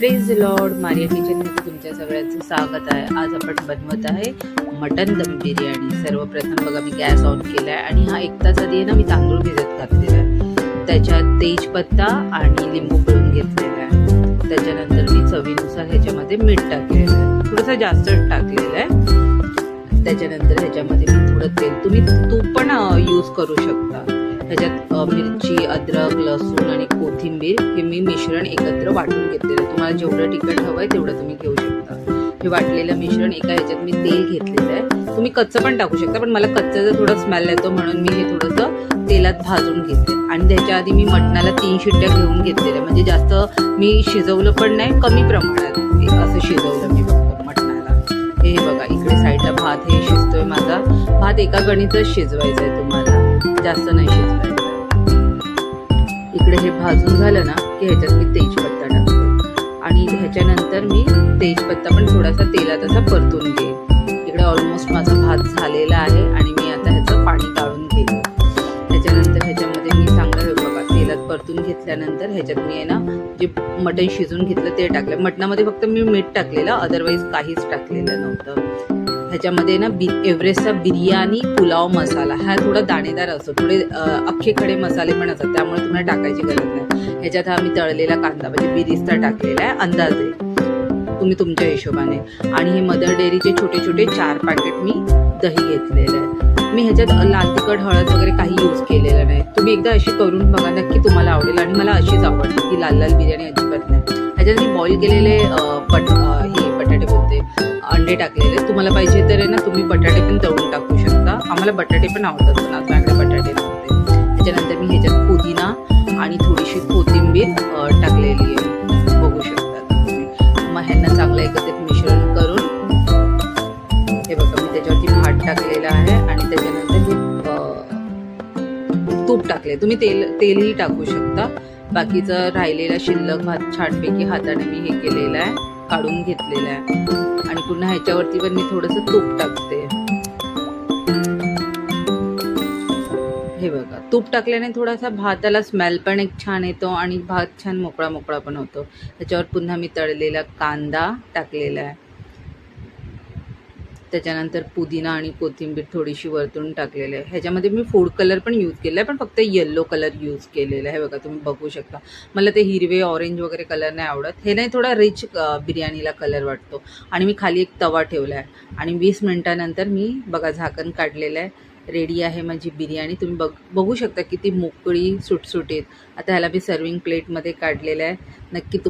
Praise Lord. Maria किचनमध्ये तुमच्या सगळ्यांचं स्वागत आहे. आज आपण बनवत आहे मटन दम बिर्याणी. सर्वप्रथम बघा मी गॅस ऑन केला आहे आणि हा 1 तास आधी आहे ना मी तांदूळ भिजत घातलेला आहे. त्याच्यात तेजपत्ता आणि लिंबू पिळून घेतलेला आहे. त्याच्यानंतर मी चवीनुसार ह्याच्यामध्ये मीठ टाकलेलं आहे, थोडंसं जास्त टाकलेलं आहे. त्याच्यानंतर ह्याच्यामध्ये मी थोडं तेल, तुम्ही तूप पण यूज करू शकता. ह्याच्यात मिरची, अद्रक, लसूण आणि कोथिंबीर हे मी मिश्रण एकत्र वाटून घेतलेलं. तुम्हाला जेवढं तिखट हवं आहे तेवढं तुम्ही घेऊ शकता. हे वाटलेलं मिश्रण एका ह्याच्यात मी तेल घेतलेलं आहे. तुम्ही कच्चं पण टाकू शकता, पण मला कच्च्याचा थोडा स्मेल येतो म्हणून मी हे थोडंसं तेलात भाजून घेते. आणि त्याच्या आधी मी मटणाला 3 शिट्ट्या घेऊन घेतलेल्या, म्हणजे जास्त मी शिजवलं पण नाही, कमी प्रमाणात असं शिजवलं मी फक्त मटणाला. हे बघा इकडे साईडला भात हे शिजतोय माझा. भात एका गणितच शिजवायचा आहे, तुम्हाला जास्त नाही शिजवायचं. इकडे हे भाजून झालं ना की ह्याच्यात मी तेजपत्ता टाकते आणि ह्याच्यानंतर मी तेजपत्ता पण थोडासा तेलात असा परतून घेईन. इकडे ऑलमोस्ट माझा भात झालेला आहे आणि मी आता ह्याचं पाणी काढून घेईन. त्याच्यानंतर ह्याच्यामध्ये मी चांगलं बघा तेलात परतून घेतल्यानंतर ह्याच्यात मी आहे ना जे मटण शिजून घेतलं ते टाकलं. मटणामध्ये फक्त मी मीठ टाकलेलं, अदरवाईज काहीच टाकलेलं नव्हतं. ह्याच्यामध्ये ना एव्हरेस्टचा बिर्याणी पुलाव मसाला हा थोडा दाणेदार असतो, थोडे अख्खे खडे मसाले पण असतात, त्यामुळे तुम्हाला टाकायची गरज नाही. ह्याच्यात हा मी तळलेला कांदा म्हणजे बिरिस्ता टाकलेला आहे, अंदाजे तुम्ही तुमच्या हिशोबाने. आणि हे मदर डेअरीचे छोटे छोटे 4 पॅकेट मी दही घेतलेलं आहे. मी ह्याच्यात लाल तिखट, हळद वगैरे काही यूज केलेलं नाही. तुम्ही एकदा अशी करून बघा, नक्की तुम्हाला आवडेल. आणि मला अशीच आवडते की लाल लाल बिर्याणी अजिबात नाही. ह्याच्यात मी बॉईल केलेले हे बटाटे बोलते अंडे टाकलेले. तुम्हाला पाहिजे तर आहे ना तुम्ही बटाटे पण तळून टाकू शकता. आम्हाला बटाटे पण आवडतात, पण आज माझ्याकडे बटाटे नव्हते. त्याच्यानंतर मी ह्याच्यात पुदिना आणि थोडीशी कोथिंबीर टाकलेली आहे, बघू शकता तुम्ही. मग ह्यांना चांगलं एकत्रित मिश्रण करून हे बघा मी त्याच्यावरती भात टाकलेला आहे आणि त्याच्यानंतर हे तूप टाकले. तुम्ही तेलही टाकू शकता. बाकीचं राहिलेला शिल्लक भात छानपैकी हाताने मी हे केलेलं आहे, काढून घेतलेलं आहे. आणि पुन्हा ह्याच्यावरती पण मी थोडंसं तूप टाकते. हे बघा तूप टाकल्याने थोडासा भाताला स्मेल पण एक छान येतो आणि भात छान मोकळा मोकळा पण होतो. त्याच्यावर पुन्हा मी तळलेला कांदा टाकलेला आहे. त्याच्यानंतर पुदिना आणि कोथिंबीर थोडीशी वरतून टाकलेलं आहे. ह्याच्यामध्ये मी फूड कलर पण यूज केला आहे, पण फक्त येल्लो कलर यूज केलेला आहे. बघा तुम्ही बघू शकता. मला ते हिरवे, ऑरेंज वगैरे कलर नाही आवडत. हे नाही, थोडा रिच बिर्याणीला कलर वाटतो. आणि मी खाली एक तवा ठेवला आहे आणि 20 मिनिटानंतर मी बघा झाकण काढलेलं आहे. रेडी आहे माझी बिर्याणी. तुम्ही बघू शकता किती मोकळी सुटसुटीत. आता ह्याला मी सर्विंग प्लेटमध्ये काढलेलं आहे. नक्की तुम्हाला